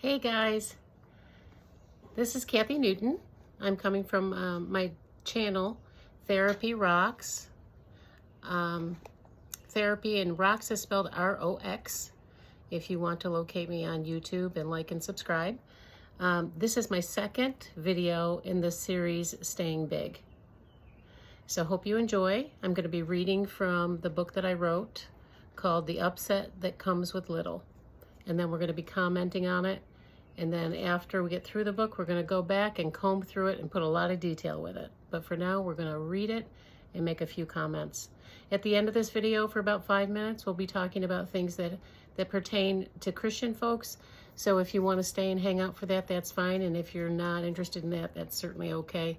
Hey guys, this is Kathy Newton. I'm coming from my channel, Therapy Rocks. Therapy and Rocks is spelled R-O-X if you want to locate me on YouTube and like and subscribe. This is my second video in the series, Staying Big. So hope you enjoy. I'm going to be reading from the book that I wrote called The Upset That Comes with Little. And then we're going to be commenting on it. And then after we get through the book, we're going to go back and comb through it and put a lot of detail with it. But for now, we're going to read it and make a few comments. At the end of this video, for about 5 minutes, we'll be talking about things that pertain to Christian folks. So if you want to stay and hang out for that, that's fine. And if you're not interested in that, that's certainly okay.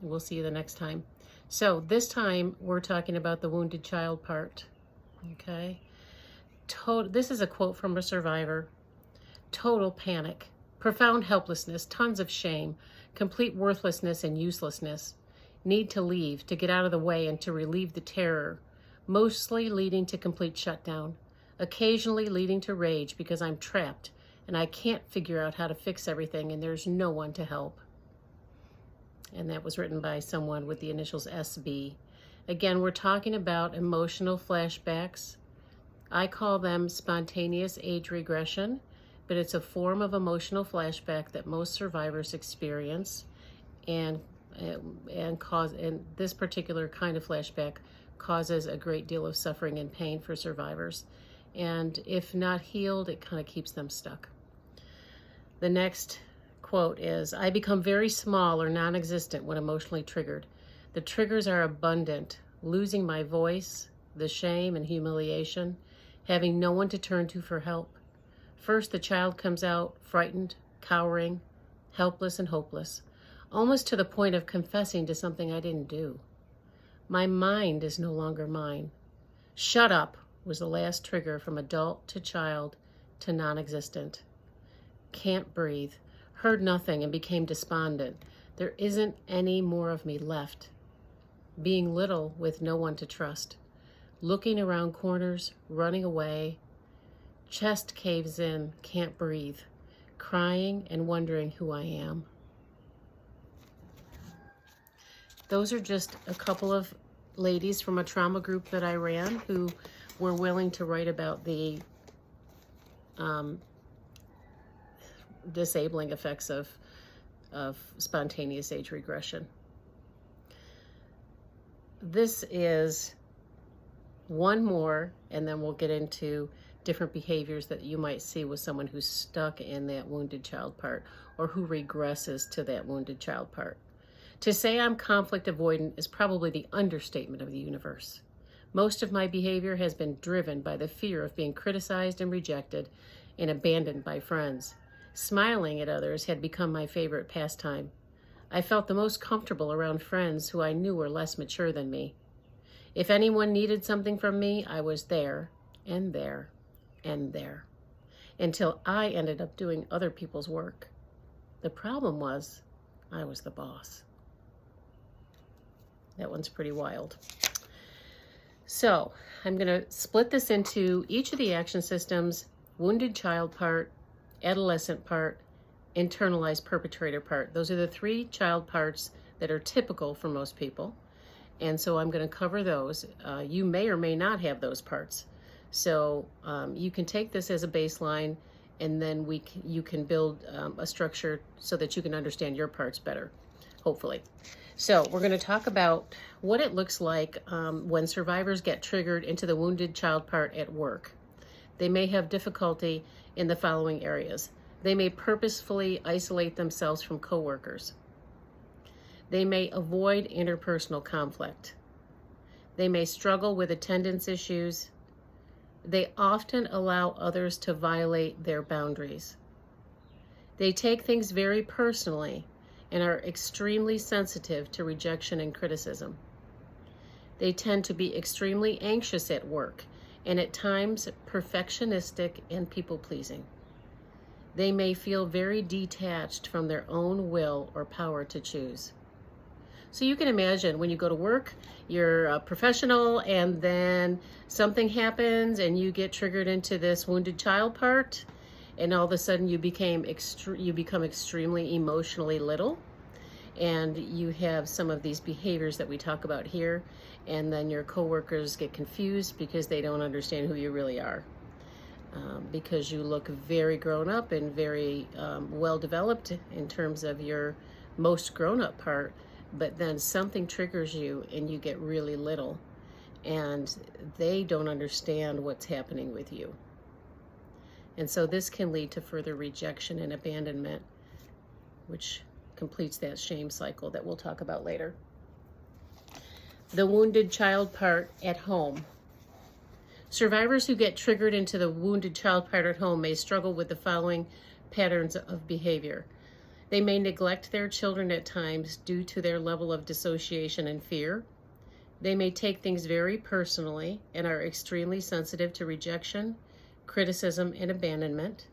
We'll see you the next time. So this time, we're talking about the wounded child part. Okay? This is a quote from a survivor. Total panic, profound helplessness, tons of shame, complete worthlessness and uselessness, need to leave, to get out of the way and to relieve the terror, mostly leading to complete shutdown, occasionally leading to rage because I'm trapped and I can't figure out how to fix everything and there's no one to help. And that was written by someone with the initials SB. Again, we're talking about emotional flashbacks. I call them spontaneous age regression, but it's a form of emotional flashback that most survivors experience, and this particular kind of flashback causes a great deal of suffering and pain for survivors. And if not healed, it kind of keeps them stuck. The next quote is, I become very small or non-existent when emotionally triggered. The triggers are abundant, losing my voice, the shame and humiliation, having no one to turn to for help. First, the child comes out frightened, cowering, helpless and hopeless, almost to the point of confessing to something I didn't do. My mind is no longer mine. Shut up was the last trigger from adult to child to non-existent. Can't breathe, heard nothing and became despondent. There isn't any more of me left. Being little with no one to trust. Looking around corners, running away. Chest caves in, can't breathe, crying and wondering who I am. Those are just a couple of ladies from a trauma group that I ran who were willing to write about the disabling effects of spontaneous age regression. This is one more, and then we'll get into different behaviors that you might see with someone who's stuck in that wounded child part or who regresses to that wounded child part. To say I'm conflict avoidant is probably the understatement of the universe. Most of my behavior has been driven by the fear of being criticized and rejected and abandoned by friends. Smiling at others had become my favorite pastime. I felt the most comfortable around friends who I knew were less mature than me. If anyone needed something from me, I was there and there and there, until I ended up doing other people's work. The problem was, I was the boss. That one's pretty wild. So I'm going to split this into each of the action systems: wounded child part, adolescent part, internalized perpetrator part. Those are the three child parts that are typical for most people. And so I'm going to cover those. You may or may not have those parts. So you can take this as a baseline, and then you can build a structure so that you can understand your parts better, hopefully. So we're going to talk about what it looks like when survivors get triggered into the wounded child part at work. They may have difficulty in the following areas. They may purposefully isolate themselves from coworkers. They may avoid interpersonal conflict. They may struggle with attendance issues. They often allow others to violate their boundaries. They take things very personally and are extremely sensitive to rejection and criticism. They tend to be extremely anxious at work and at times perfectionistic and people-pleasing. They may feel very detached from their own will or power to choose. So you can imagine when you go to work, you're a professional, and then something happens and you get triggered into this wounded child part, and all of a sudden you become extremely emotionally little, and you have some of these behaviors that we talk about here, and then your coworkers get confused because they don't understand who you really are, because you look very grown up and very well developed in terms of your most grown up part, but then something triggers you and you get really little, and they don't understand what's happening with you. And so this can lead to further rejection and abandonment, which completes that shame cycle that we'll talk about later. The wounded child part at home. Survivors who get triggered into the wounded child part at home may struggle with the following patterns of behavior. They may neglect their children at times due to their level of dissociation and fear. They may take things very personally and are extremely sensitive to rejection, criticism, and abandonment.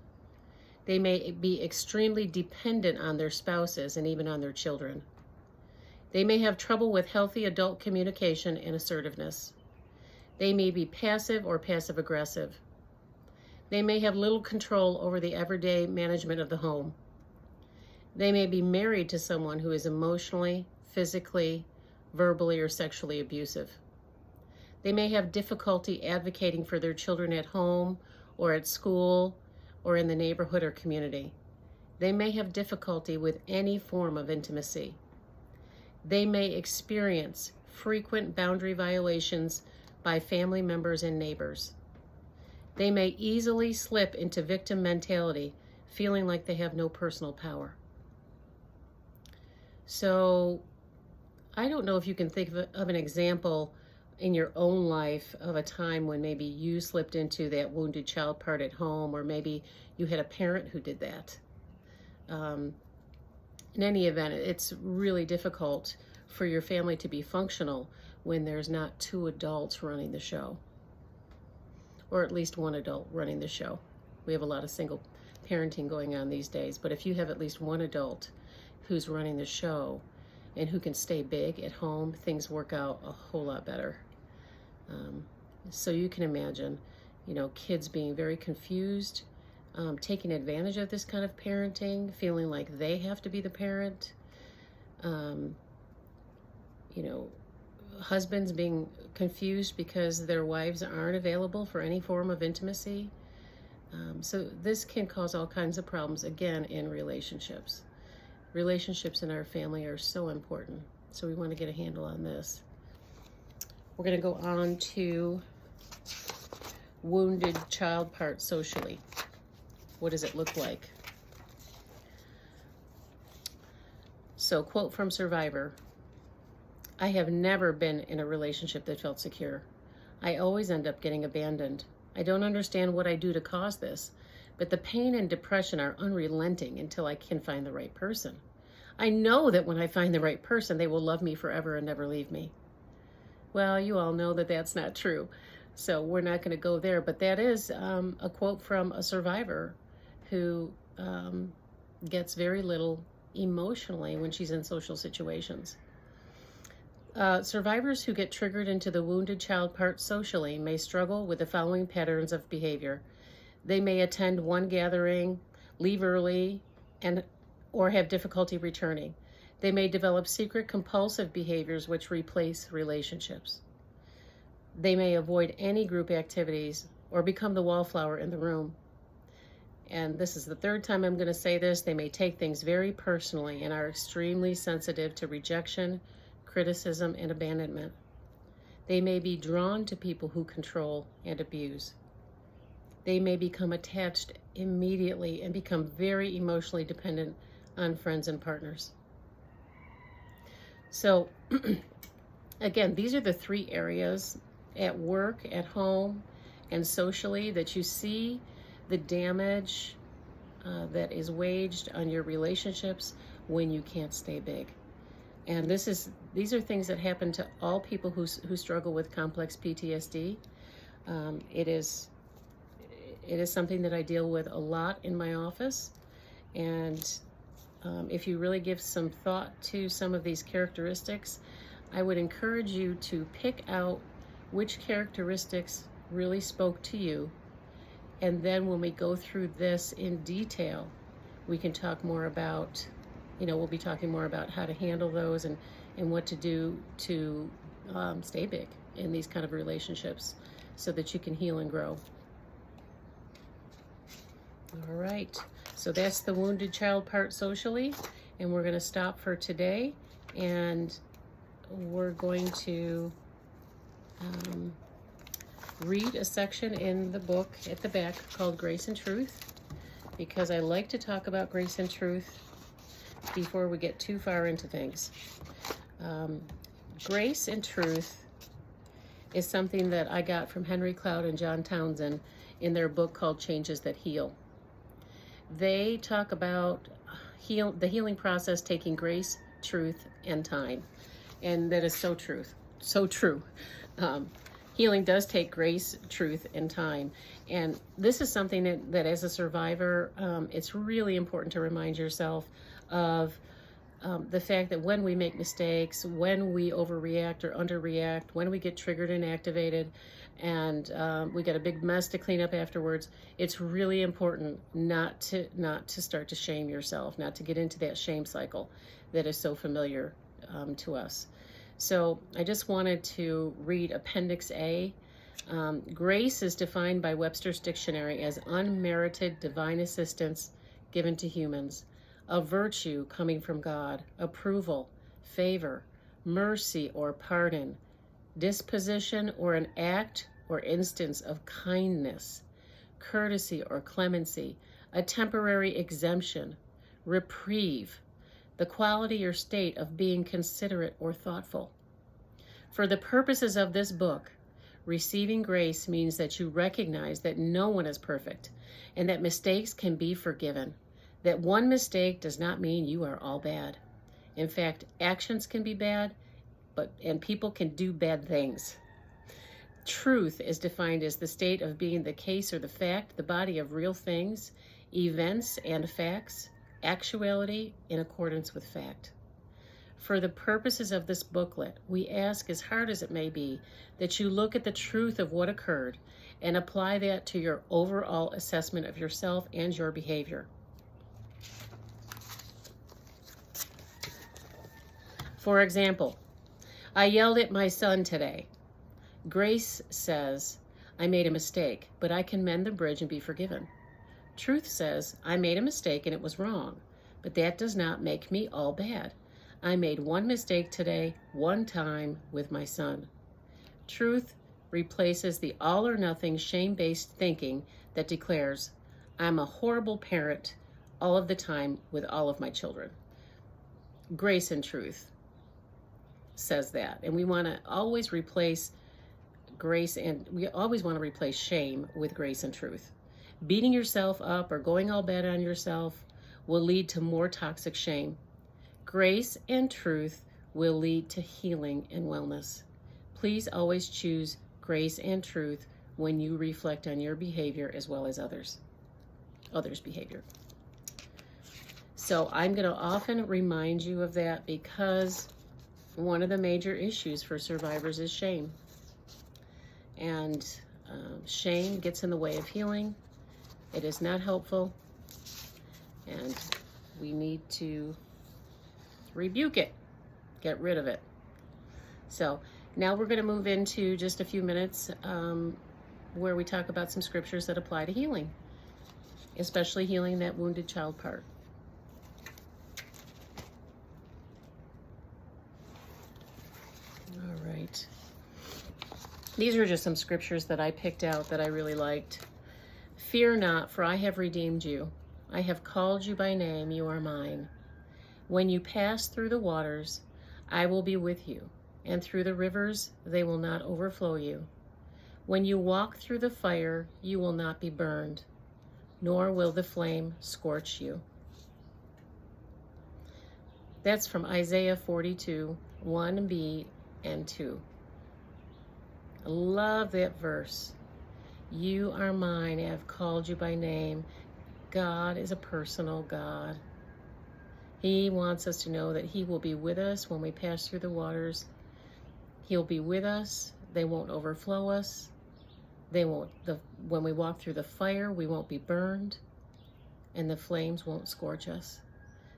They may be extremely dependent on their spouses and even on their children. They may have trouble with healthy adult communication and assertiveness. They may be passive or passive-aggressive. They may have little control over the everyday management of the home. They may be married to someone who is emotionally, physically, verbally, or sexually abusive. They may have difficulty advocating for their children at home or at school or in the neighborhood or community. They may have difficulty with any form of intimacy. They may experience frequent boundary violations by family members and neighbors. They may easily slip into victim mentality, feeling like they have no personal power. So I don't know if you can think of an example in your own life of a time when maybe you slipped into that wounded child part at home, or maybe you had a parent who did that. In any event, it's really difficult for your family to be functional when there's not two adults running the show, or at least one adult running the show. We have a lot of single parenting going on these days, but if you have at least one adult who's running the show and who can stay big at home, things work out a whole lot better. So you can imagine, kids being very confused, taking advantage of this kind of parenting, feeling like they have to be the parent. Husbands being confused because their wives aren't available for any form of intimacy. So this can cause all kinds of problems, again, in relationships. Relationships in our family are so important, so we want to get a handle on this. We're going to go on to wounded child part socially. What does it look like? So, quote from Survivor: I have never been in a relationship that felt secure. I always end up getting abandoned. I don't understand what I do to cause this, but the pain and depression are unrelenting until I can find the right person. I know that when I find the right person, they will love me forever and never leave me. Well, you all know that that's not true, so we're not going to go there, but that is a quote from a survivor who gets very little emotionally when she's in social situations. Survivors who get triggered into the wounded child part socially may struggle with the following patterns of behavior. They may attend one gathering, leave early, or have difficulty returning. They may develop secret compulsive behaviors which replace relationships. They may avoid any group activities or become the wallflower in the room. And this is the third time I'm going to say this. They may take things very personally and are extremely sensitive to rejection, criticism, and abandonment. They may be drawn to people who control and abuse. They may become attached immediately and become very emotionally dependent on friends and partners. So, again, these are the three areas at work, at home, and socially that you see the damage that is waged on your relationships when you can't stay big. And these are things that happen to all people who struggle with complex PTSD. It is something that I deal with a lot in my office, and if you really give some thought to some of these characteristics, I would encourage you to pick out which characteristics really spoke to you And then when we go through this in detail, we can talk more about, we'll be talking more about how to handle those and what to do to stay big in these kind of relationships so that you can heal and grow. All right, so that's the wounded child part socially, and we're going to stop for today, and we're going to read a section in the book at the back called Grace and Truth, because I like to talk about grace and truth before we get too far into things. Grace and truth is something that I got from Henry Cloud and John Townsend in their book called Changes That Heal. They talk about the healing process taking grace, truth, and time. And that is so true. Healing does take grace, truth, and time. And this is something that as a survivor, it's really important to remind yourself of the fact that when we make mistakes, when we overreact or underreact, when we get triggered and activated, and we get a big mess to clean up afterwards, it's really important not to start to shame yourself, not to get into that shame cycle that is so familiar to us. So I just wanted to read Appendix A. Grace is defined by Webster's Dictionary as unmerited divine assistance given to humans, a virtue coming from God, approval, favor, mercy or pardon, disposition or an act or instance of kindness, courtesy or clemency, a temporary exemption, reprieve, the quality or state of being considerate or thoughtful. For the purposes of this book, receiving grace means that you recognize that no one is perfect and that mistakes can be forgiven. That one mistake does not mean you are all bad. In fact, actions can be bad, and people can do bad things. Truth is defined as the state of being the case or the fact, the body of real things, events and facts, actuality in accordance with fact. For the purposes of this booklet, we ask, as hard as it may be, that you look at the truth of what occurred and apply that to your overall assessment of yourself and your behavior. For example, I yelled at my son today. Grace says, I made a mistake, but I can mend the bridge and be forgiven. Truth says, I made a mistake and it was wrong, but that does not make me all bad. I made one mistake today, one time with my son. Truth replaces the all or nothing shame-based thinking that declares, I'm a horrible parent all of the time with all of my children. Grace and truth says that. And we want to always replace shame with grace and truth. Beating yourself up or going all bad on yourself will lead to more toxic shame. Grace and truth will lead to healing and wellness. Please always choose grace and truth when you reflect on your behavior as well as others' behavior. So I'm going to often remind you of that because one of the major issues for survivors is shame. And shame gets in the way of healing. It is not helpful. And we need to rebuke it, get rid of it. So now we're going to move into just a few minutes where we talk about some scriptures that apply to healing, especially healing that wounded child part. All right. These are just some scriptures that I picked out that I really liked. Fear not, for I have redeemed you. I have called you by name, you are mine. When you pass through the waters, I will be with you, and through the rivers, they will not overflow you. When you walk through the fire, you will not be burned, nor will the flame scorch you. That's from Isaiah 42, 1b and 2. I love that verse. You are mine, I have called you by name. God is a personal God. He wants us to know that He will be with us when we pass through the waters. He'll be with us. They won't overflow us. when we walk through the fire, we won't be burned, and the flames won't scorch us.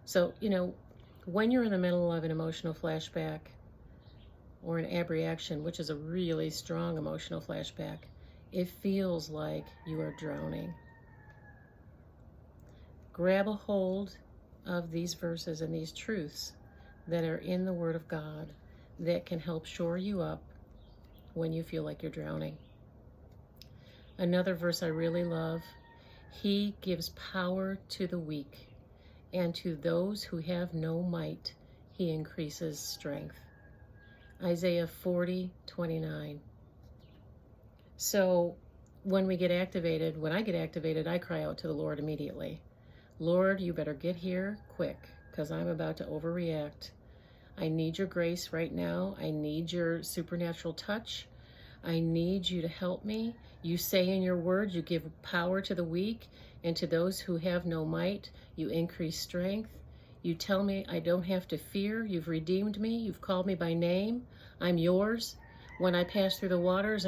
So, when you're in the middle of an emotional flashback or an abreaction, which is a really strong emotional flashback, it feels like you are drowning. Grab a hold of these verses and these truths that are in the Word of God that can help shore you up when you feel like you're drowning. Another verse I really love, He gives power to the weak, and to those who have no might, He increases strength. Isaiah 40:29. So when I get activated, I cry out to the Lord immediately. Lord, you better get here quick, because I'm about to overreact. I need your grace right now. I need your supernatural touch. I need you to help me. You say in your word, you give power to the weak, and to those who have no might, you increase strength. You tell me I don't have to fear. You've redeemed me. You've called me by name. I'm yours. When I pass through the waters,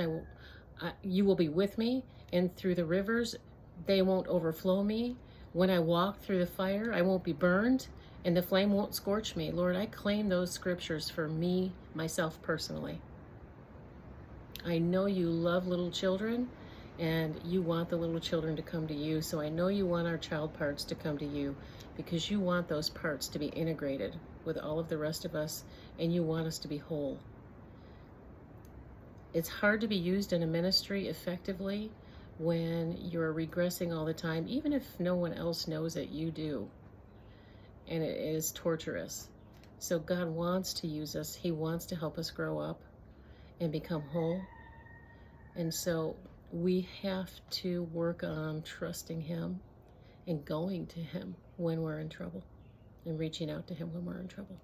you will be with me, and through the rivers, they won't overflow me. When I walk through the fire, I won't be burned, and the flame won't scorch me. Lord, I claim those scriptures for me, myself personally. I know you love little children, and you want the little children to come to you, so I know you want our child parts to come to you, because you want those parts to be integrated with all of the rest of us, and you want us to be whole. It's hard to be used in a ministry effectively when you're regressing all the time, even if no one else knows it, you do. And it is torturous. So God wants to use us. He wants to help us grow up and become whole. And so we have to work on trusting Him and going to Him when we're in trouble and reaching out to Him when we're in trouble.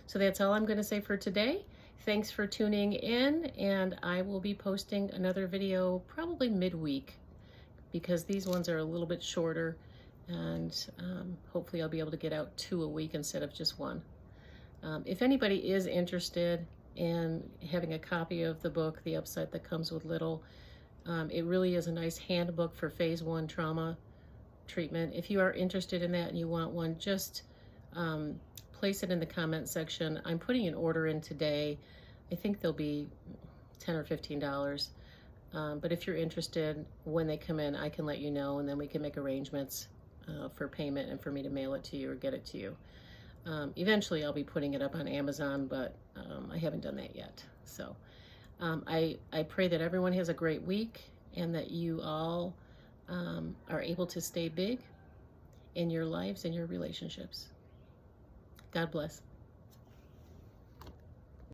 So that's all I'm going to say for today. Thanks for tuning in, and I will be posting another video probably midweek, because these ones are a little bit shorter, and hopefully I'll be able to get out 2 a week instead of just 1. If anybody is interested in having a copy of the book, The Upset That Comes with Little, it really is a nice handbook for phase 1 trauma treatment. If you are interested in that and you want one, just place it in the comment section. I'm putting an order in today. I think they'll be $10 or $15. But if you're interested, when they come in, I can let you know, and then we can make arrangements for payment and for me to mail it to you or get it to you. Eventually, I'll be putting it up on Amazon, but I haven't done that yet. So I pray that everyone has a great week, and that you all are able to stay big in your lives and your relationships. God bless.